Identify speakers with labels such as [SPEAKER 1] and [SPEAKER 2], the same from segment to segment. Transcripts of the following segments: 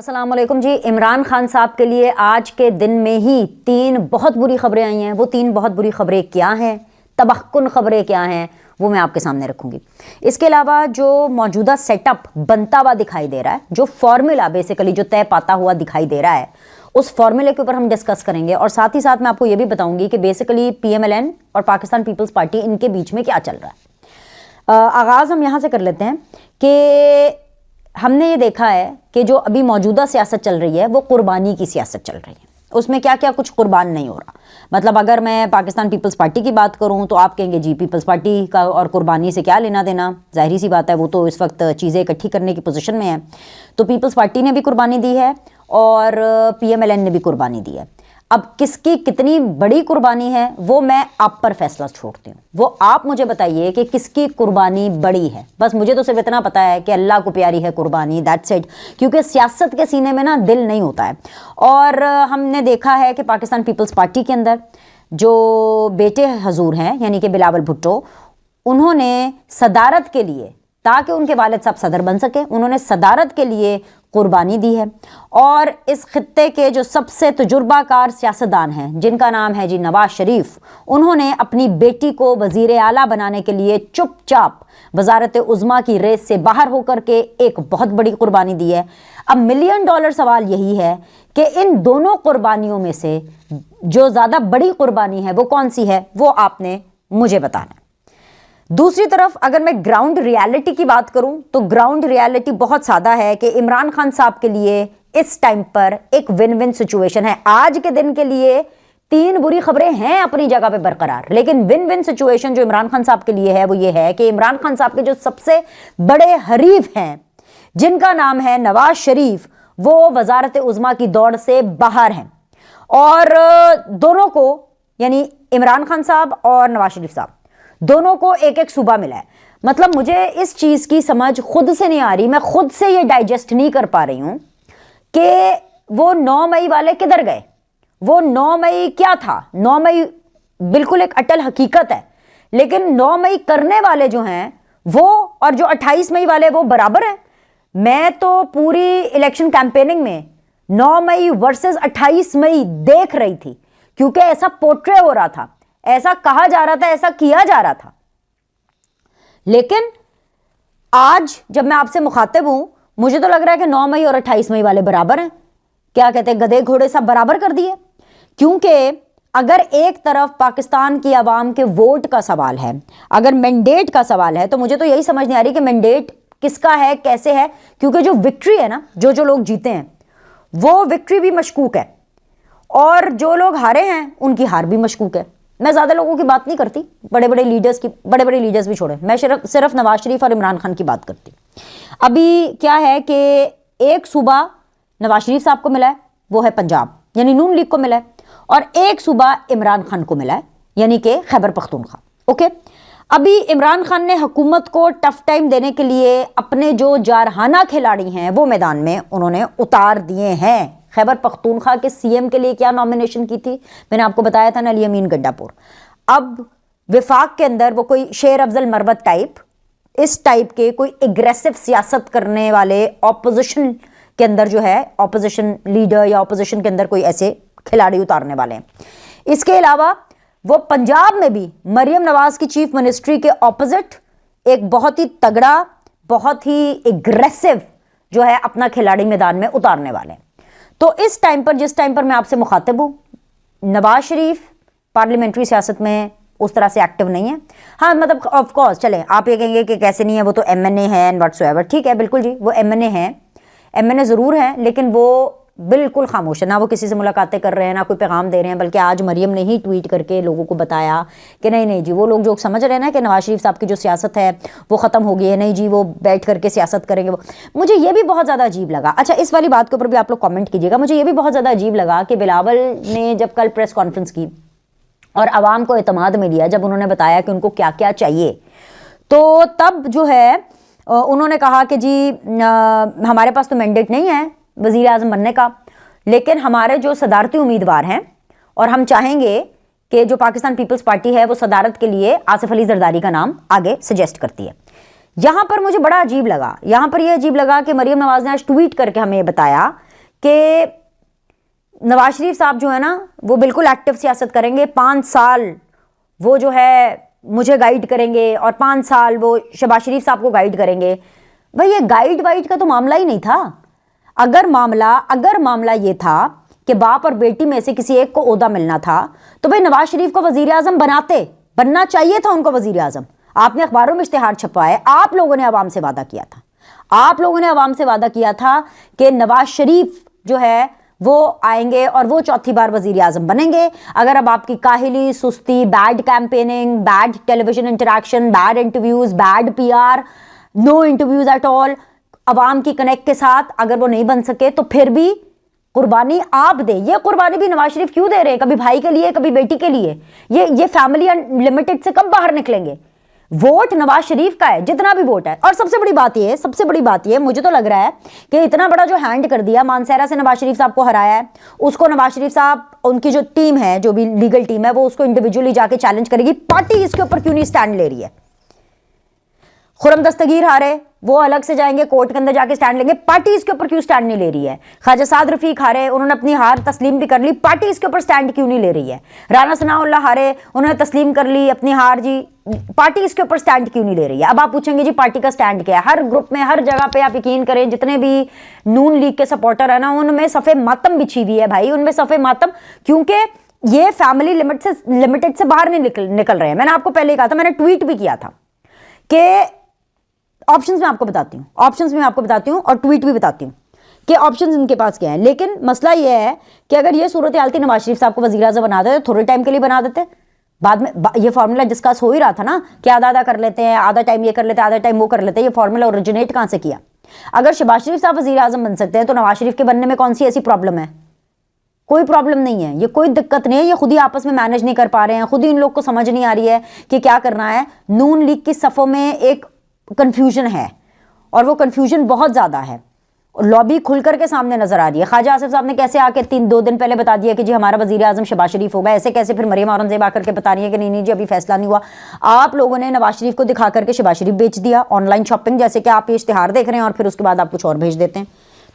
[SPEAKER 1] अस्सलाम वालेकुम जी। इमरान खान साहब के लिए आज के दिन में ही 3 बहुत बुरी खबरें आई हैं। वो 3 बहुत बुरी खबरें क्या हैं, तबाहकुन खबरें क्या हैं, वो मैं आपके सामने रखूंगी। इसके अलावा जो मौजूदा सेटअप बनता हुआ दिखाई दे रहा है, जो फॉर्मूला बेसिकली जो तय पाता हुआ दिखाई दे रहा है, उस फॉर्मूले के ऊपर हम डिस्कस करेंगे। और साथ ही साथ मैं आपको ये भी बताऊंगी कि बेसिकली PMLN और पाकिस्तान पीपल्स पार्टी, इनके बीच में क्या चल रहा है। आगाज़ हम यहाँ से कर लेते हैं कि हमने ये देखा है कि जो अभी मौजूदा सियासत चल रही है वो कुर्बानी की सियासत चल रही है। उसमें क्या क्या कुछ कुर्बान नहीं हो रहा। मतलब अगर मैं पाकिस्तान पीपल्स पार्टी की बात करूं तो आप कहेंगे जी पीपल्स पार्टी का और कुर्बानी से क्या लेना देना, जाहिर सी बात है, वो तो इस वक्त चीज़ें इकट्ठी करने की पोजीशन में है। तो पीपल्स पार्टी ने भी कुर्बानी दी है और PMLN ने भी कुर्बानी दी है। अब किसकी कितनी बड़ी कुर्बानी है वो मैं आप पर फैसला छोड़ती हूँ। वो आप मुझे बताइए कि किसकी कुर्बानी बड़ी है। बस मुझे तो सिर्फ इतना पता है कि अल्लाह को प्यारी है कुर्बानी, दैट्स इट। क्योंकि सियासत के सीने में ना दिल नहीं होता है। और हमने देखा है कि पाकिस्तान पीपल्स पार्टी के अंदर जो बेटे हजूर हैं यानी कि बिलावल भुट्टो, उन्होंने सदारत के लिए, ताकि उनके वालिद साहब सदर बन सके, उन्होंने सदारत के लिए कुर्बानी दी है। और इस खित्ते के जो सबसे तजुर्बाकार सियासतदान हैं जिनका नाम है जी नवाज शरीफ, उन्होंने अपनी बेटी को वज़ीर आला बनाने के लिए चुपचाप वजारत उज़्मा की रेस से बाहर होकर के एक बहुत बड़ी कुर्बानी दी है। अब $1 मिलियन सवाल यही है कि इन दोनों कुर्बानियों में से जो ज़्यादा बड़ी कुर्बानी है वो कौन सी है, वो आपने मुझे बताना है। दूसरी तरफ अगर मैं ग्राउंड रियलिटी की बात करूं तो ग्राउंड रियलिटी बहुत सादा है कि इमरान खान साहब के लिए इस टाइम पर एक विन विन सिचुएशन है। आज के दिन के लिए 3 बुरी खबरें हैं अपनी जगह पे बरकरार, लेकिन विन विन सिचुएशन जो इमरान खान साहब के लिए है वो ये है कि इमरान खान साहब के जो सबसे बड़े हरीफ हैं जिनका नाम है नवाज शरीफ, वो वजारत उज़्मा की दौड़ से बाहर हैं। और दोनों को, यानी इमरान खान साहब और नवाज शरीफ साहब, दोनों को एक एक सूबा मिला है। मतलब मुझे इस चीज़ की समझ खुद से नहीं आ रही, मैं खुद से ये डाइजेस्ट नहीं कर पा रही हूँ कि वो 9 मई वाले किधर गए। वो 9 मई क्या था? 9 मई बिल्कुल एक अटल हकीकत है, लेकिन 9 मई करने वाले जो हैं वो और जो 28 मई वाले वो बराबर हैं। मैं तो पूरी इलेक्शन कैंपेनिंग में 9 मई वर्सेस 28 मई देख रही थी, क्योंकि ऐसा पोर्ट्रे हो रहा था, ऐसा कहा जा रहा था, ऐसा किया जा रहा था। लेकिन आज जब मैं आपसे मुखातिब हूं, मुझे तो लग रहा है कि 9 मई और 28 मई वाले बराबर हैं। क्या कहते हैं, गधे घोड़े सब बराबर कर दिए। क्योंकि अगर एक तरफ पाकिस्तान की आवाम के वोट का सवाल है, अगर मैंडेट का सवाल है, तो मुझे तो यही समझ नहीं आ रही कि मैंडेट किसका है, कैसे है। क्योंकि जो विक्ट्री है ना, जो लोग जीते हैं वो विक्ट्री भी मशकूक है, और जो लोग हारे हैं उनकी हार भी मशकूक है। मैं ज़्यादा लोगों की बात नहीं करती, बड़े बड़े लीडर्स भी छोड़े, मैं सिर्फ नवाज शरीफ और इमरान खान की बात करती। अभी क्या है कि एक सूबा नवाज शरीफ साहब को मिला है, वो है पंजाब, यानी नून लीग को मिला है, और एक सूबा इमरान खान को मिला है, यानी कि खैबर पख्तूनख्वा। ओके, अभी इमरान खान ने हुकूमत को टफ टाइम देने के लिए अपने जो जारहाना खिलाड़ी हैं वो मैदान में उन्होंने उतार दिए हैं। खैबर पख्तूनख्वा के CM के लिए क्या नॉमिनेशन की थी, मैंने आपको बताया था ना, अली अमीन गड्डापुर। अब विफाक के अंदर वो कोई शेर अफजल मरवत टाइप, इस टाइप के कोई एग्रेसिव सियासत करने वाले ऑपोजिशन के अंदर जो है, ऑपोजिशन लीडर या ऑपोजिशन के अंदर कोई ऐसे खिलाड़ी उतारने वाले हैं। इसके अलावा वो पंजाब में भी मरियम नवाज की चीफ मिनिस्ट्री के ऑपोजिट एक बहुत ही तगड़ा, बहुत ही एग्रेसिव जो है अपना खिलाड़ी मैदान में उतारने वाले हैं। तो इस टाइम पर, जिस टाइम पर मैं आपसे मुखातिब हूं, नवाज शरीफ पार्लियामेंट्री सियासत में उस तरह से एक्टिव नहीं है। हाँ, मतलब ऑफ कोर्स चलें, आप ये कहेंगे कि कैसे नहीं है, वो तो MNA है एंड व्हाटसोएवर, ठीक है, बिल्कुल जी, वो MNA हैं, MNA ज़रूर हैं, लेकिन वो बिल्कुल खामोश है। ना वो किसी से मुलाकातें कर रहे हैं, ना कोई पैगाम दे रहे हैं। बल्कि आज मरियम ने ही ट्वीट करके लोगों को बताया कि नहीं जी, वो लोग जो समझ रहे हैं ना कि नवाज शरीफ साहब की जो सियासत है वो ख़त्म हो गई है, नहीं जी वो बैठ करके सियासत करेंगे। वो मुझे ये भी बहुत ज़्यादा अजीब लगा। अच्छा, इस वाली बात के ऊपर भी आप लोग कमेंट कीजिएगा। मुझे ये भी बहुत ज़्यादा अजीब लगा कि बिलावल ने जब कल प्रेस कॉन्फ्रेंस की और आवाम को एतमाद में लिया, जब उन्होंने बताया कि उनको क्या क्या चाहिए, तो तब जो है उन्होंने कहा कि जी हमारे पास तो मैंडेट नहीं है वज़ीर आज़म बनने का, लेकिन हमारे जो सदारती उम्मीदवार हैं और हम चाहेंगे कि जो पाकिस्तान पीपल्स पार्टी है वो सदारत के लिए आसिफ अली जरदारी का नाम आगे सजेस्ट करती है। यहाँ पर मुझे बड़ा अजीब लगा, यहाँ पर यह अजीब लगा कि मरियम नवाज ने आज ट्वीट करके हमें बताया कि नवाज शरीफ साहब जो है ना वो बिल्कुल एक्टिव सियासत करेंगे, 5 साल वो जो है मुझे गाइड करेंगे और 5 साल वो शहबाज शरीफ साहब को गाइड करेंगे। भाई ये गाइड वाइड का तो मामला ही नहीं था। अगर मामला ये था कि बाप और बेटी में से किसी एक को ओहदा मिलना था तो भाई नवाज शरीफ को वजीर आजम बनना चाहिए था उनको वजीर आजम। आपने अखबारों में इश्तिहार छपवाए, आप लोगों ने आवाम से वादा किया था, आप लोगों ने आवाम से वादा किया था कि नवाज शरीफ जो है वो आएंगे और वो चौथी बार वजीर आजम बनेंगे। अगर अब आपकी काहिली, सुस्ती, bad campaigning, bad television interaction, bad interviews, bad PR, no interviews at all, अवाम की कनेक्ट के साथ अगर वो नहीं बन सके तो फिर भी कुर्बानी आप दे। ये कुर्बानी भी नवाज शरीफ क्यों दे रहे हैं? कभी भाई के लिए, कभी बेटी के लिए। ये फैमिली अनलिमिटेड से कब बाहर निकलेंगे? वोट नवाज शरीफ का है, जितना भी वोट है। और सबसे बड़ी बात ये मुझे तो लग रहा है कि इतना बड़ा जो हैंड कर दिया, मानसेरा से नवाज शरीफ साहब को हराया है, उसको नवाज शरीफ साहब, उनकी जो टीम है, जो भी लीगल टीम है, वो उसको इंडिविजुअली जाके चैलेंज करेगी। पार्टी इसके ऊपर क्यों नहीं स्टैंड ले रही है? खुरम दस्तगीर हारे, वो अलग से जाएंगे कोर्ट के अंदर जाके स्टैंड लेंगे, पार्टी इसके ऊपर क्यों स्टैंड नहीं ले रही है? ख्वाजा साद रफीक हारे, उन्होंने अपनी हार तस्लीम भी कर ली, पार्टी इसके ऊपर स्टैंड क्यों नहीं ले रही है? राना सनाउल्लाह हारे, उन्होंने तस्लीम कर ली अपनी हार जी, पार्टी इसके ऊपर स्टैंड क्यों नहीं ले रही है? अब आप पूछेंगे जी पार्टी का स्टैंड क्या है? हर ग्रुप में, हर जगह पे आप यकीन करें, जितने भी नून लीग के सपोर्टर है ना, उनमें सफ़े मातम बिछी हुई है भाई, उनमें सफ़े मातम, क्योंकि ये फैमिली लिमिटेड से बाहर नहीं निकल रहे हैं। मैंने आपको पहले कहा था, मैंने ट्वीट भी किया था कि ऑप्शंस में आपको बताती हूँ और ट्वीट भी बताती हूँ कि ऑप्शंस इनके पास क्या है। लेकिन मसला ये है कि अगर ये सूरत हाल थी, नवाज शरीफ साहब को वज़ीर आज़म बना देते, थोड़े टाइम के लिए बना देते, बाद में ये फार्मूला डिस्कस हो ही रहा था ना कि आधा कर लेते हैं, आधा टाइम ये कर लेते हैं, आधा टाइम वो कर लेते हैं। ये फार्मूला ओरिजिनेट कहाँ से किया? अगर शहबाज शरीफ साहब वज़ीर आज़म बन सकते हैं तो नवाज शरीफ के बनने में कौन सी ऐसी प्रॉब्लम है? कोई प्रॉब्लम नहीं है, ये कोई दिक्कत नहीं है। ये खुद ही आपस में मैनेज नहीं कर पा रहे हैं, खुद ही इन लोग को समझ नहीं आ रही है कि क्या करना है। नून लीग की सफ़ों में एक कंफ्यूजन है और वो कंफ्यूजन बहुत ज़्यादा है, लॉबी खुल करके सामने नजर आ रही है। ख्वाजा आसिफ साहब ने कैसे आके 2 दिन पहले बता दिया कि जी हमारा वजीर आजम शहबाज शरीफ होगा, ऐसे कैसे फिर मरियम औरंगजेब आकर के बता रही है कि नहीं जी अभी फैसला नहीं हुआ। आप लोगों ने नवाज शरीफ को दिखा करके शहबाज शरीफ बेच दिया, ऑनलाइन शॉपिंग, जैसे कि आप ये इश्तिहार देख रहे हैं और फिर उसके बाद आप कुछ और भेज देते हैं,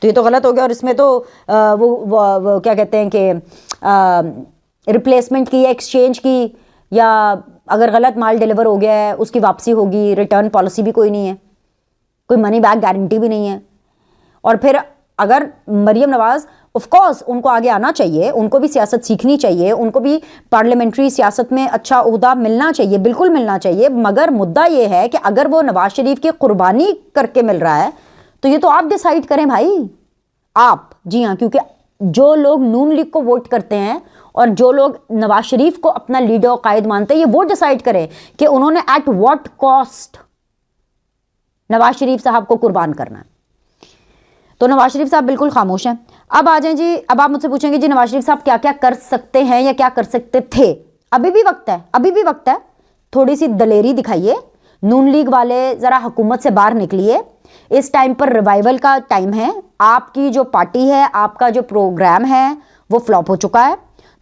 [SPEAKER 1] तो ये तो गलत हो गया। और इसमें तो वो क्या कहते हैं कि रिप्लेसमेंट की, एक्सचेंज की, या अगर गलत माल डिलीवर हो गया है उसकी वापसी होगी, रिटर्न पॉलिसी भी कोई नहीं है, कोई मनी बैक गारंटी भी नहीं है। और फिर अगर मरियम नवाज, ऑफ कोर्स उनको आगे आना चाहिए, उनको भी सियासत सीखनी चाहिए, उनको भी पार्लियामेंट्री सियासत में अच्छा ओहदा मिलना चाहिए, बिल्कुल मिलना चाहिए, मगर मुद्दा ये है कि अगर वो नवाज शरीफ की कुर्बानी करके मिल रहा है तो ये तो आप डिसाइड करें भाई, आप। जी हाँ, क्योंकि जो लोग नून लीग को वोट करते हैं और जो लोग नवाज शरीफ को अपना लीडर और कायद मानते हैं, ये वो डिसाइड करें कि उन्होंने at what cost Nawaz Sharif साहब को कुर्बान करना है। तो नवाज शरीफ साहब बिल्कुल खामोश हैं। अब आ जाएं जी, अब आप मुझसे पूछेंगे जी नवाज शरीफ साहब क्या क्या कर सकते हैं या क्या कर सकते थे? अभी भी वक्त है, थोड़ी सी दलेरी दिखाइए। नून लीग वाले ज़रा हुकूमत से बाहर निकलिए, इस टाइम पर रिवाइवल का टाइम है। आपकी जो पार्टी है, आपका जो प्रोग्राम है वो फ्लॉप हो चुका है,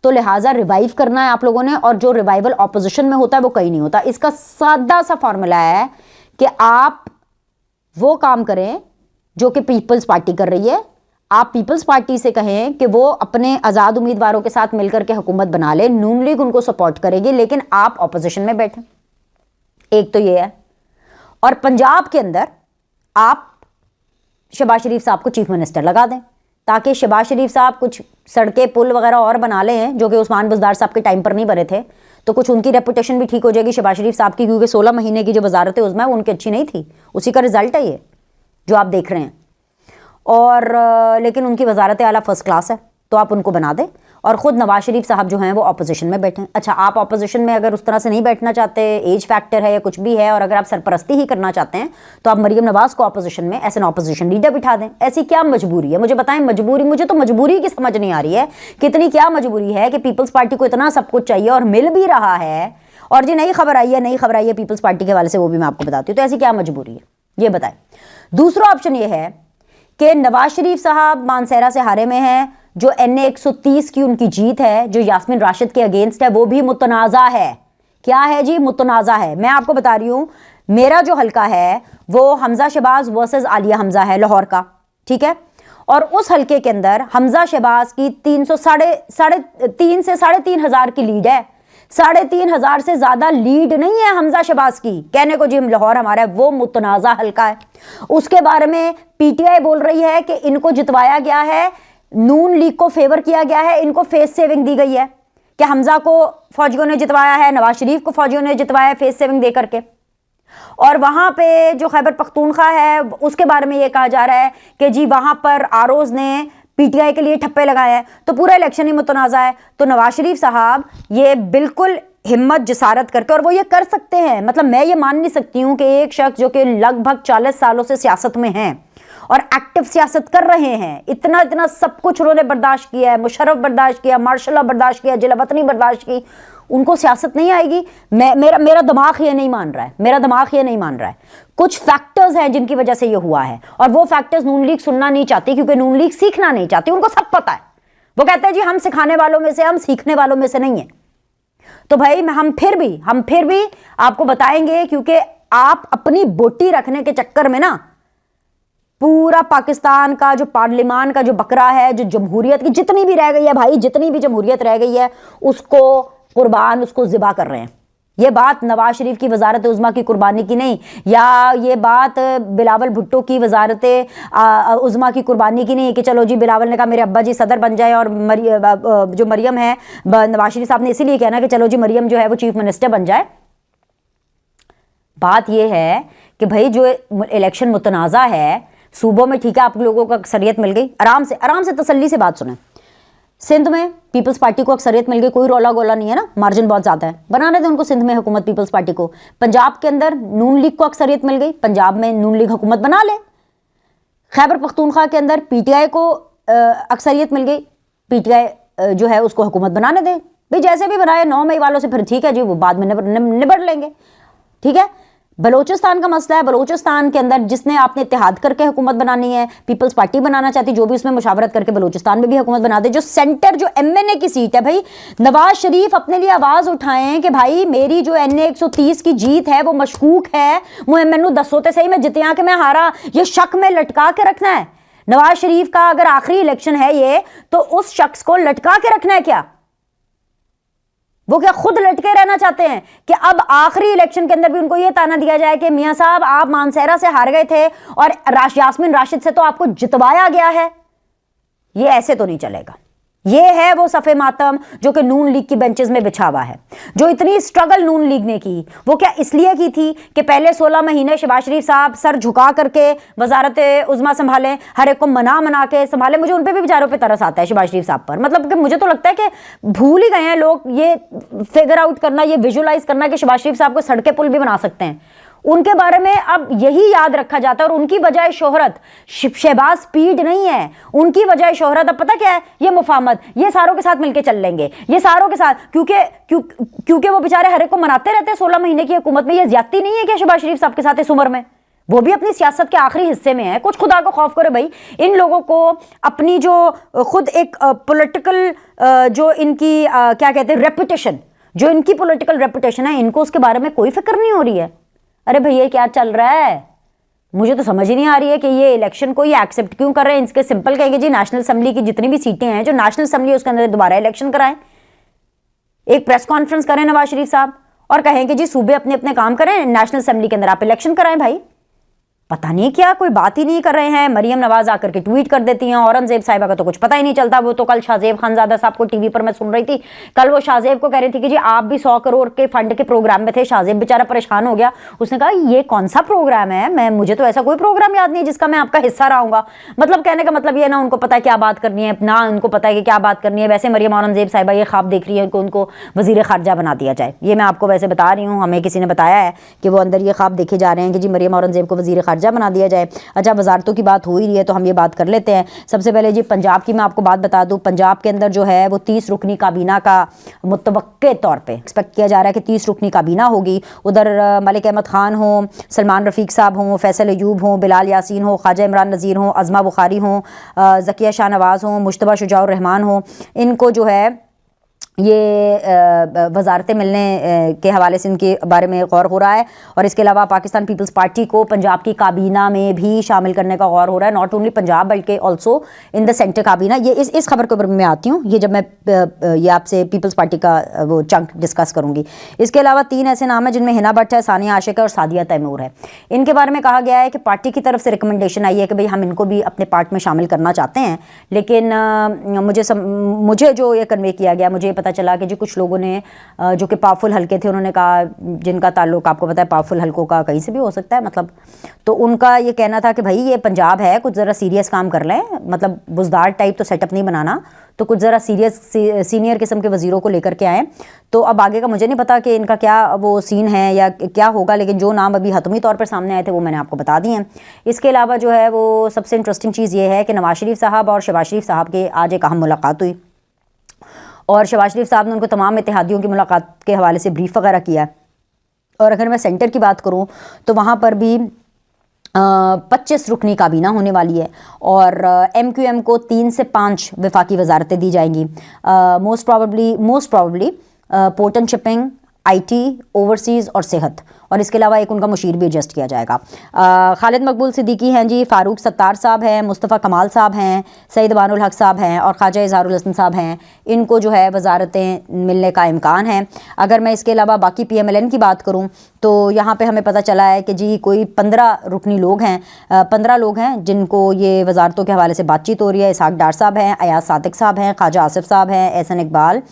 [SPEAKER 1] तो लिहाजा रिवाइव करना है आप लोगों ने। और जो रिवाइवल ऑपोजिशन में होता है वो कहीं नहीं होता। इसका सादा सा फॉर्मूला है कि आप वो काम करें जो कि पीपल्स पार्टी कर रही है। आप पीपल्स पार्टी से कहें कि वो अपने आज़ाद उम्मीदवारों के साथ मिलकर के हुकूमत बना ले, नून लीग उनको सपोर्ट करेगी, लेकिन आप ऑपोजिशन में बैठें। एक तो ये है। और पंजाब के अंदर आप शहबाज शरीफ साहब को चीफ मिनिस्टर लगा दें, ताकि शहबाज शरीफ साहब कुछ सड़कें, पुल वगैरह और बना लें जो कि उस्मान बुज़दार साहब के टाइम पर नहीं बने थे, तो कुछ उनकी रेपुटेशन भी ठीक हो जाएगी शहबाज शरीफ साहब की, क्योंकि 16 महीने की जो वजारत है उसमें उनकी अच्छी नहीं थी। उसी का रिजल्ट है ये जो आप देख रहे हैं। और लेकिन उनकी वजारत आला फर्स्ट क्लास है, तो आप उनको बना दें और ख़ुद नवाज शरीफ साहब जो हैं वो अपोजिशन में बैठें। अच्छा, आप अपोजिशन में अगर उस तरह से नहीं बैठना चाहते, एज फैक्टर है या कुछ भी है, और अगर आप सरपरस्ती ही करना चाहते हैं, तो आप मरियम नवाज को अपोजिशन में एज एन अपोजिशन लीडर बिठा दें। ऐसी क्या मजबूरी है? मुझे बताएं मजबूरी। मुझे तो मजबूरी की समझ नहीं आ रही है कि इतनी क्या मजबूरी है कि पीपल्स पार्टी को इतना सब कुछ चाहिए और मिल भी रहा है। और जी नई खबर आई है पीपल्स पार्टी के हवाले से, वो भी मैं आपको बताती हूँ। तो ऐसी क्या मजबूरी है ये बताएं। दूसरा ऑप्शन ये है कि नवाज शरीफ साहब मानसेरा से हारे में हैं, जो NA 130 की उनकी जीत है, जो यास्मीन राशिद के अगेंस्ट है, वो भी मुतनाज़ा है। क्या है जी? मुतनाज़ा है। मैं आपको बता रही हूँ, मेरा जो हल्का है वो हमजा शहबाज वर्सेस आलिया हमजा है लाहौर का, ठीक है। और उस हलके के अंदर हमजा शहबाज की 300 3 से 3,500 की लीड है। 3,500 से ज्यादा लीड नहीं है हमजा शहबाज की। कहने को जी लाहौर हमारा है, वो मुतनाज़ा हलका है। उसके बारे में पीटीआई बोल रही है कि इनको जितवाया गया है, नून लीग को फेवर किया गया है, इनको फेस सेविंग दी गई है कि हमजा को फौजियों ने जितवाया है, नवाज शरीफ को फौजियों ने जितवाया है फेस सेविंग दे करके। और वहां पे जो खैबर पख्तूनख्वा है उसके बारे में ये कहा जा रहा है कि जी वहां पर आरोज ने पीटीआई के लिए ठप्पे लगाए हैं, तो पूरा इलेक्शन ही मुतनाज़ा है। तो नवाज शरीफ साहब ये बिल्कुल हिम्मत जसारत करके, और वो ये कर सकते हैं, मतलब मैं ये मान नहीं सकती हूँ कि एक शख्स जो कि लगभग 40 सालों से सियासत में हैं और एक्टिव सियासत कर रहे हैं, इतना सब कुछ उन्होंने बर्दाश्त किया है, मुशर्रफ बर्दाश्त किया, मार्शल बर्दाश्त किया, जिला वतनी बर्दाश्त की, उनको सियासत नहीं आएगी। मेरा दिमाग ये नहीं मान रहा है, मेरा दिमाग ये नहीं मान रहा है। कुछ फैक्टर्स हैं जिनकी वजह से ये हुआ है, और वो फैक्टर्स नून लीग सुनना नहीं चाहती, क्योंकि नून लीग सीखना नहीं चाहती, उनको सब पता है। वो कहते हैं जी हम सिखाने वालों में से, हम सीखने वालों में से नहीं है। तो भाई हम फिर भी आपको बताएंगे, क्योंकि आप अपनी बोटी रखने के चक्कर में ना पूरा पाकिस्तान का जो पार्लिमान का जो बकरा है, जो जमहूरियत की जितनी भी रह गई है भाई, जितनी भी जमहूरियत रह गई है, उसको कुर्बान, उसको ज़िबा कर रहे हैं। ये बात नवाज शरीफ की वजारत उज़्मा की कुर्बानी की नहीं, या ये बात बिलावल भुट्टो की वजारत उज़्मा की कुर्बानी की नहीं कि चलो जी बिलावल ने कहा मेरे अब्बा जी सदर बन जाए, और जो मरियम है, नवाज शरीफ साहब ने इसीलिए कहना कि चलो जी मरियम जो है वो चीफ मिनिस्टर बन जाए। बात यह है कि भाई जो इलेक्शन मुतनाज़ा है सूबों में, ठीक है आप लोगों को अक्सरियत मिल गई, आराम से तसल्ली से बात सुने। सिंध में पीपल्स पार्टी को अक्सरियत मिल गई, कोई रोला गोला नहीं है ना, मार्जिन बहुत ज़्यादा है, बनाने थे उनको सिंध में हुकूमत पीपल्स पार्टी को। पंजाब के अंदर नून लीग को अक्सरियत मिल गई, पंजाब में नून लीग हुकूमत बना ले। खैबर पख्तूनख्वा के अंदर पीटीआई को अक्सरियत मिल गई, पीटीआई जो है उसको हुकूमत बनाने दे भाई, जैसे भी बनाए 9 मई वालों से फिर ठीक है जी, वो बाद में निबड़ लेंगे, ठीक है। बलोचिस्तान का मसला है, बलोचिस्तान के अंदर जिसने आपने इत्तेहाद करके हुकूमत बनानी है, पीपल्स पार्टी बनाना चाहती, जो भी उसमें मुशावरत करके बलोचिस्तान में भी हुकूमत बना दे। जो सेंटर जो एमएनए की सीट है भाई, नवाज शरीफ अपने लिए आवाज उठाएं कि भाई मेरी जो एनए 130 की जीत है वो मशकूक है, मैनू दसो तो सही मैं जितिया कि मैं हारा, ये शक में लटका के रखना है। नवाज शरीफ का अगर आखिरी इलेक्शन है ये, तो उस शख्स को लटका के रखना है क्या? वो क्या खुद लटके रहना चाहते हैं कि अब आखिरी इलेक्शन के अंदर भी उनको ये ताना दिया जाए कि मियां साहब आप मानसेरा से हार गए थे और यास्मीन राशिद से तो आपको जितवाया गया है? ये ऐसे तो नहीं चलेगा। ये है वो सफ़े मातम जो कि नून लीग की बेंचेस में बिछा हुआ है। जो इतनी स्ट्रगल नून लीग ने की, वो क्या इसलिए की थी कि पहले 16 महीने शहबाज शरीफ साहब सर झुका करके वजारत उज़्मा संभालें, हर एक को मना के संभालें। मुझे उन पे भी बेचारों पे तरस आता है शहबाज शरीफ साहब पर, मतलब कि मुझे तो लगता है कि भूल ही गए हैं लोग ये फिगर आउट करना, ये विजुअलाइज करना कि शहबाज शरीफ साहब को सड़कें पुल भी बना सकते हैं। उनके बारे में अब यही याद रखा जाता है, और उनकी बजाय शोहरत शहबाज स्पीड नहीं है, उनकी बजाय शोहरत अब पता क्या है, ये मुफाहमत, ये सारों के साथ मिलके चल लेंगे, ये सारों के साथ, क्योंकि वो बेचारे हर एक को मनाते रहते हैं 16 महीने की हुकूमत में। ये ज्यादती नहीं है कि शहबाज शरीफ साहब के साथ इस उम्र में, वो भी अपनी सियासत के आखिरी हिस्से में है। कुछ खुदा को खौफ करे भाई, इन लोगों को अपनी जो खुद एक पॉलिटिकल जो इनकी क्या कहते हैं रेपुटेशन, जो इनकी पॉलिटिकल रेपुटेशन है, इनको उसके बारे में कोई फिक्र नहीं हो रही है। अरे भैया क्या चल रहा है, मुझे तो समझ ही नहीं आ रही है कि ये इलेक्शन को ये एक्सेप्ट क्यों कर रहे हैं। इसके सिंपल कहेंगे जी नेशनल असेंबली की जितनी भी सीटें हैं, जो नेशनल असेंबली है उसके अंदर दोबारा इलेक्शन कराएं, एक प्रेस कॉन्फ्रेंस करें नवाज शरीफ साहब और कहें कि जी सूबे अपने अपने काम करें, नेशनल असेंबली के अंदर आप इलेक्शन कराएं। भाई पता नहीं क्या, कोई बात ही नहीं कर रहे हैं। मरियम नवाज आकर के ट्वीट कर देती हैं, औरंगजेब साहिबा का तो कुछ पता ही नहीं चलता। वो तो कल शाहजेब खानजादा साहब को टीवी पर मैं सुन रही थी, कल वो शाहजेब को कह रही थी कि जी आप भी 100 करोड़ के फंड के प्रोग्राम में थे। शाहजेब बेचारा परेशान हो गया, उसने कहा ये कौन सा प्रोग्राम है, मुझे तो ऐसा कोई प्रोग्राम याद नहीं जिसका मैं आपका हिस्सा रहूंगा। मतलब कहने का मतलब ये ना उनको पता है क्या बात करनी है, ना उनको पता है कि क्या बात करनी है। वैसे मरियम औरंगजेब साहिबा ये ख्वाब देख रही है कि उनको वजीर खारजा बना दिया जाए। ये मैं आपको वैसे बता रही हूँ, हमें किसी ने बताया है कि वो अंदर ये ख्वाब देखे जा रहे हैं कि जी मरियम औरंगजेब को वजीर खारजा बना दिया जाए। अच्छा, वजारतों की बात हो ही रही है तो हम ये बात कर लेते हैं। सबसे पहले जी पंजाब की मैं आपको बात बता दूं, पंजाब के अंदर जो है वो 30 रुकनी काबीना का मुतवक्के तौर पे एक्सपेक्ट किया जा रहा है कि 30 रुकनी काबीना होगी। उधर मलिक अहमद खान हो, सलमान रफ़ीक साहब हों, फैसल अयूब हों, बिलाल यासीन हो, ख्वाजा इमरान नज़ीर हों, अज़मा बुखारी हों, ज़किया शाह नवाज़ हों, मुश्तबा शुजाउर रहमान हों, इनको जो है ये वजारतें मिलने के हवाले से इनके बारे में गौर हो रहा है। और इसके अलावा पाकिस्तान पीपल्स पार्टी को पंजाब की काबीना में भी शामिल करने का गौर हो रहा है, नॉट ओनली पंजाब बल्कि ऑल्सो इन द सेंटर काबीना। ये इस खबर के ऊपर मैं आती हूँ, ये जब मैं ये आपसे पीपल्स पार्टी का वो चंक डिस्कस करूँगी। इसके अलावा 3 ऐसे नाम हैं जिनमें हिना भट्ट है, सानिया आशिक है और सादिया तैमूर है। इनके बारे में कहा गया है कि पार्टी की तरफ से रिकमेंडेशन आई है कि भाई हम इनको भी अपने पार्ट में शामिल करना चाहते हैं, लेकिन मुझे जो ये कन्वे किया गया, मुझे पता चला कि जी कुछ लोगों ने जो कि पावरफुल हल्के थे, उन्होंने कहा, जिनका ताल्लुक आपको पता है पावरफुल हल्कों का कहीं से भी हो सकता है, मतलब तो उनका ये कहना था कि भाई ये पंजाब है, कुछ ज़रा सीरियस काम कर लें, मतलब बुजदार टाइप तो सेटअप नहीं बनाना, तो कुछ ज़रा सीनियर किस्म के वज़ीरों को लेकर के आएँ। तो अब आगे का मुझे नहीं पता कि इनका क्या वो सीन है या क्या होगा, लेकिन जो नाम अभी हतमी तौर पर सामने आए थे वो मैंने आपको बता दिए हैं। इसके अलावा जो है वो सबसे इंटरेस्टिंग चीज़ ये है कि नवाज शरीफ साहब और शहबाज शरीफ साहब की आज एक अहम मुलाकात हुई और शहबाज शरीफ साहब ने उनको तमाम इत्तेहादियों की मुलाकात के हवाले से ब्रीफ वगैरह किया। और अगर मैं सेंटर की बात करूं तो वहाँ पर भी 25 रुकनी काबीना होने वाली है और MQM को 3 से 5 वफाकी वजारतें दी जाएंगी। Most probably port and shipping, IT, overseas और सेहत, और इसके अलावा एक उनका मुशीर भी एडजस्ट किया जाएगा। खालिद मकबूल सिद्दीकी हैं जी, फ़ारूक सत्तार साहब हैं, मुस्तफ़ा कमाल साहब हैं, सईद बानुल हक साहब हैं और ख्वाजा इज़हारुल हसन साहब हैं। इनको जो है वजारतें मिलने का इम्कान है। अगर मैं इसके अलावा बाकी PMLN की बात करूँ तो यहाँ पे हमें पता चला है कि जी कोई 15 रुकनी लोग हैं, 15 लोग हैं जिनको ये वजारतों के हवाले से बातचीत हो रही है। इसहाक डार साहब हैं, अयाज सादिक साहब हैं, ख्वाजा आसिफ साहब हैं, एहसन इकबाल,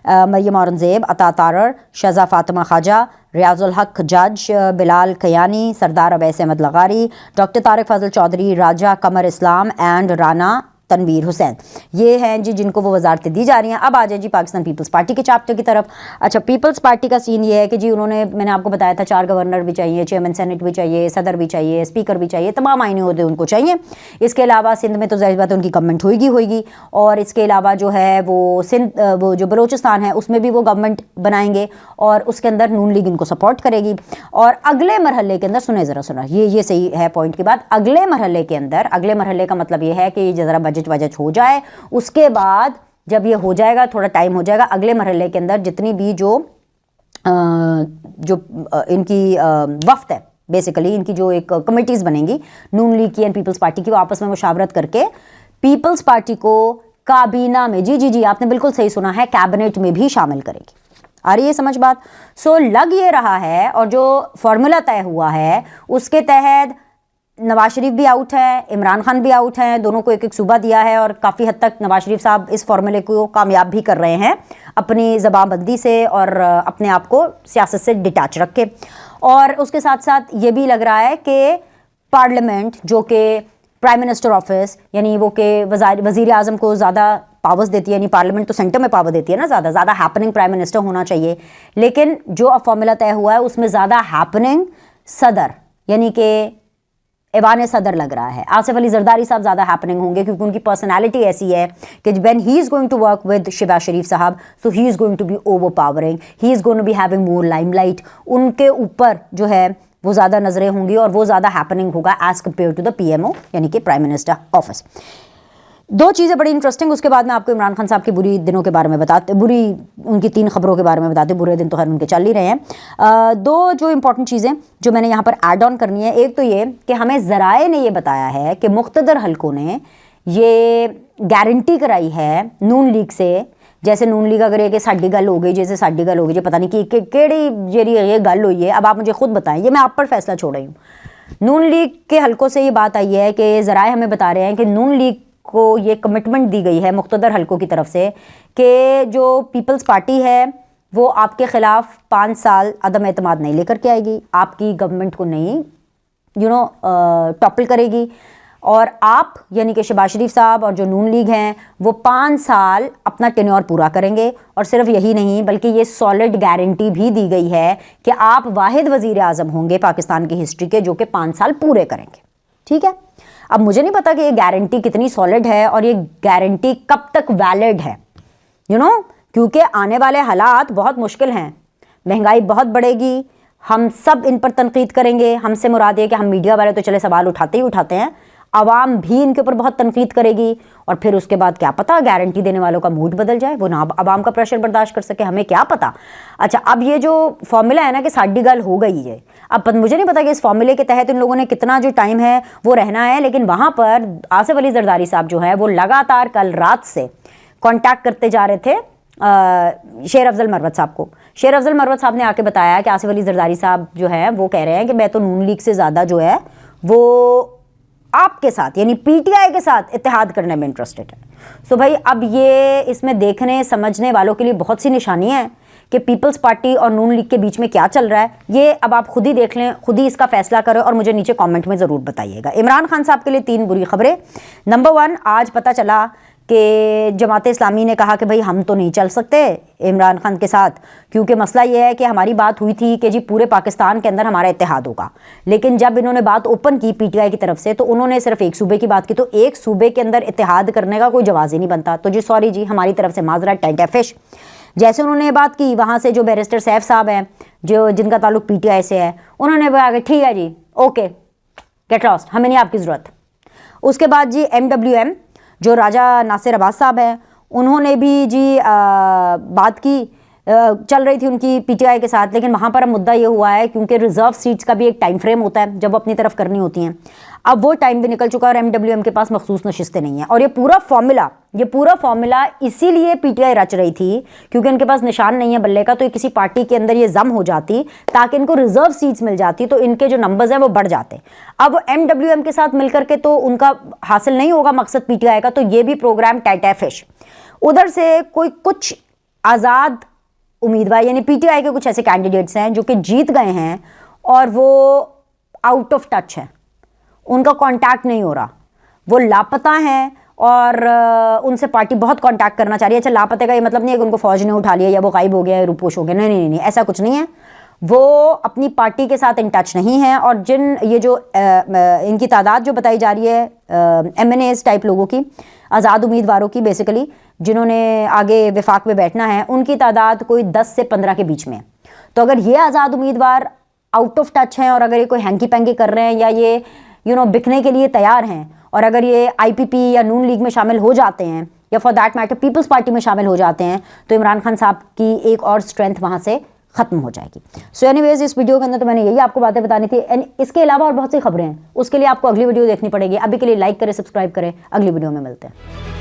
[SPEAKER 1] मरियम औरंगज़ेब, अता तारर, शहज़ा फ़ातिमा ख्वाजा, रियाजुल हक जज, बिलाल कयानी, सरदार Awais Ahmad लगारी, doctor Tariq Fazal Chaudhary, Raja Qamar Islam and Rana Tanveer Hussain, ये हैं जी जिनको वो वजारतें दी जा रही हैं। अब आ जाए जी पाकिस्तान पीपल्स पार्टी के चैप्टर की तरफ। अच्छा, पीपल्स पार्टी का सीन ये है कि जी उन्होंने, मैंने आपको बताया था, 4 गवर्नर भी चाहिए, चेयरमैन सेनेट भी चाहिए, सदर भी चाहिए, स्पीकर भी चाहिए, तमाम आईनी ओहदे उनको चाहिए। इसके अलावा सिंध में तो ज़ाहिर बात है उनकी गवर्नमेंट होगी और इसके अलावा जो है वो सिंध, वो जो बलोचिस्तान है उसमें भी वो गवर्नमेंट बनाएंगे और उसके अंदर नून लीग इनको सपोर्ट करेगी। और अगले मरहले के अंदर, सुना ये सही है पॉइंट की बात, अगले मरहले के अंदर, अगले मरहले का मतलब ये है कि ज़रा बजट हो जाए, उसके बाद जब ये हो जाएगा, थोड़ा टाइम हो जाएगा, अगले मरहले के अंदर जितनी भी जो इनकी वफ्त है, बेसिकली इनकी जो एक कमेटीज़ बनेंगी नून लीग की एंड पीपल्स पार्टी की, वो आपस में मुशावरत करके पीपल्स पार्टी को काबीना में, जी आपने बिल्कुल सही सुना है, कैबिनेट में भी शामिल करेगी। आ रही है समझ बात? सो लग ये रहा है और जो फॉर्मूला तय हुआ है उसके तहत नवाज शरीफ भी आउट है, इमरान खान भी आउट हैं, दोनों को एक सूबा दिया है और काफ़ी हद तक नवाज शरीफ साहब इस फॉर्मूले को कामयाब भी कर रहे हैं अपनी ज़बानबंदी से और अपने आप को सियासत से डिटैच रख के। और उसके साथ साथ ये भी लग रहा है कि पार्लियामेंट, जो कि प्राइम मिनिस्टर ऑफिस यानी वो कि वज़ीर आज़म को ज़्यादा पावर्स देती है, यानी पार्लियामेंट तो सेंटर में पावर देती है ना, ज़्यादा हैपनिंग प्राइम मिनिस्टर होना चाहिए, लेकिन जो अब फॉर्मूला तय हुआ है उसमें ज़्यादा हैपनिंग सदर यानी कि ऐवान सदर लग रहा है। आसिफ अली जरदारी साहब ज़्यादा हैपनिंग होंगे क्योंकि उनकी पर्सनालिटी ऐसी है कि when he is going to work with Shahbaz Sharif sahab, so he is going to be overpowering, he is going to be having more limelight, उनके ऊपर जो है वो ज़्यादा नज़रें होंगी और वो ज़्यादा हैपनिंग होगा as compare to the PMO यानी कि प्राइम मिनिस्टर ऑफिस। 2 चीज़ें बड़ी इंटरेस्टिंग, उसके बाद मैं आपको इमरान खान साहब के बुरी दिनों के बारे में उनकी 3 खबरों के बारे में बताते, बुरे दिन तो खैर उनके चल ही रहे हैं। 2 जो इंपॉर्टेंट चीज़ें जो मैंने यहाँ पर ऐड ऑन करनी है, एक तो ये कि हमें ज़राए ने ये बताया है कि मुख्तदर हल्कों ने ये गारंटी कराई है नून लीग से, जैसे नून लीग अगर कि साड़ी गल हो गई, जैसे साड़ी गल हो गई, जो पता नहीं कि केड़ी जेरी ये गल हुई है, अब आप मुझे खुद बताएं, ये मैं आप पर फैसला छोड़ रही हूँ। नून लीग के हल्कों से ये बात आई है कि ज़राए हमें बता रहे हैं कि नून लीग को ये कमिटमेंट दी गई है मुख्तदर हल्कों की तरफ से कि जो पीपल्स पार्टी है वो आपके ख़िलाफ़ 5 साल अदम एतमाद नहीं लेकर के आएगी, आपकी गवर्नमेंट को नहीं टॉपल करेगी, और आप यानी कि शहबाज शरीफ साहब और जो नून लीग हैं वो 5 साल अपना टेन्योर पूरा करेंगे। और सिर्फ यही नहीं बल्कि ये सॉलिड गारंटी भी दी गई है कि आप वाहिद वज़ीर आज़म होंगे पाकिस्तान की हिस्ट्री के जो कि 5 साल पूरे करेंगे। ठीक है, अब मुझे नहीं पता कि ये गारंटी कितनी सॉलिड है और ये गारंटी कब तक वैलिड है, क्योंकि आने वाले हालात बहुत मुश्किल हैं, महंगाई बहुत बढ़ेगी, हम सब इन पर तनकीद करेंगे। हमसे मुराद है कि हम मीडिया वाले तो चले सवाल उठाते ही उठाते हैं, आवाम भी इनके ऊपर बहुत तनकीद करेगी और फिर उसके बाद क्या पता गारंटी देने वालों का मूड बदल जाए, वो ना आवाम का प्रेशर बर्दाश्त कर सके, हमें क्या पता। अच्छा, अब ये जो फॉर्मूला है ना कि साडी गल हो गई है, अब मुझे नहीं पता कि इस फॉर्मूले के तहत इन लोगों ने कितना जो टाइम है वो रहना है, लेकिन वहाँ पर आसिफ अली जरदारी साहब जो है वो लगातार कल रात से कॉन्टैक्ट करते जा रहे थे शेर अफजल मरवत साहब को। शेर अफजल मरवत साहब ने आके बताया कि आसिफ अली जरदारी साहब जो है वो कह रहे हैं कि मैं तो नून लीग से ज़्यादा जो है वो आपके साथ यानी पीटीआई के साथ इत्तेहाद करने में इंटरेस्टेड है। सो भाई, अब ये इसमें देखने समझने वालों के लिए बहुत सी निशानियाँ हैं कि पीपल्स पार्टी और नून लीग के बीच में क्या चल रहा है। ये अब आप खुद ही देख लें, खुद ही इसका फैसला करें और मुझे नीचे कमेंट में ज़रूर बताइएगा। इमरान खान साहब के लिए 3 बुरी खबरें। नंबर 1, आज पता चला कि जमात इस्लामी ने कहा कि भाई हम तो नहीं चल सकते इमरान खान के साथ, क्योंकि मसला ये है कि हमारी बात हुई थी कि जी पूरे पाकिस्तान के अंदर हमारा इत्तेहाद होगा, लेकिन जब इन्होंने बात ओपन की पीटीआई की तरफ से तो उन्होंने सिर्फ एक सूबे की बात की, तो एक सूबे के अंदर इत्तेहाद करने का कोई जवाज़ ही नहीं बनता। तो जी सॉरी जी, हमारी तरफ से माजरा, टेंट फिश। जैसे उन्होंने ये बात की, वहाँ से जो बैरिस्टर सैफ साहब हैं जो जिनका ताल्लुक पीटीआई से है, उन्होंने बोला कि ठीक है जी, ओके, गेट लॉस्ट, हमें नहीं आपकी ज़रूरत। उसके बाद जी MWM जो राजा नासिर अब्बास साहब हैं, उन्होंने भी जी बात की, चल रही थी उनकी पीटीआई के साथ, लेकिन वहाँ पर अब मुद्दा ये हुआ है क्योंकि रिजर्व सीट्स का भी एक टाइम फ्रेम होता है जब वो अपनी तरफ करनी होती हैं, अब वो टाइम भी निकल चुका है और MWM के पास मखसूस नशिस्तें नहीं हैं। और ये पूरा फॉर्मूला इसीलिए पीटीआई रच रही थी क्योंकि उनके पास निशान नहीं है बल्ले का, तो किसी पार्टी के अंदर ये जम हो जाती ताकि इनको रिजर्व सीट्स मिल जाती, तो इनके जो नंबर्स हैं वो बढ़ जाते। अब MWM के साथ मिलकर के तो उनका हासिल नहीं होगा मकसद पीटीआई का, तो ये भी प्रोग्राम टाइट है फिश। उधर से कोई कुछ आज़ाद उम्मीदवार यानी पीटीआई के कुछ ऐसे कैंडिडेट्स हैं जो कि जीत गए हैं और वो आउट ऑफ टच हैं, उनका कांटेक्ट नहीं हो रहा, वो लापता हैं और उनसे पार्टी बहुत कांटेक्ट करना चाह रही है। अच्छा, लापते का ये मतलब नहीं है कि उनको फौज ने उठा लिया या वो गायब हो गया है, रूपोश हो गया, नहीं, ऐसा कुछ नहीं है। वो अपनी पार्टी के साथ इन टच नहीं है और जिन ये जो इनकी तादाद जो बताई जा रही है MNAs टाइप लोगों की, आज़ाद उम्मीदवारों की, बेसिकली जिन्होंने आगे विफाक में बैठना है, उनकी तादाद कोई 10 से 15 के बीच में है। तो अगर ये आज़ाद उम्मीदवार आउट ऑफ टच हैं और अगर ये कोई हैंकी पैंकी कर रहे हैं या ये बिकने के लिए तैयार हैं और अगर ये IPP या नून लीग में शामिल हो जाते हैं या for that matter people's party में शामिल हो जाते हैं, तो इमरान खान साहब की एक और स्ट्रेंथ वहाँ से ख़त्म हो जाएगी। सो एनीवेज, इस वीडियो के अंदर तो मैंने यही आपको बातें बतानी थी। इसके अलावा और बहुत सी खबरें हैं, उसके लिए आपको अगली वीडियो देखनी पड़ेगी। अभी के लिए लाइक करें, सब्सक्राइब करें, अगली वीडियो में मिलते हैं।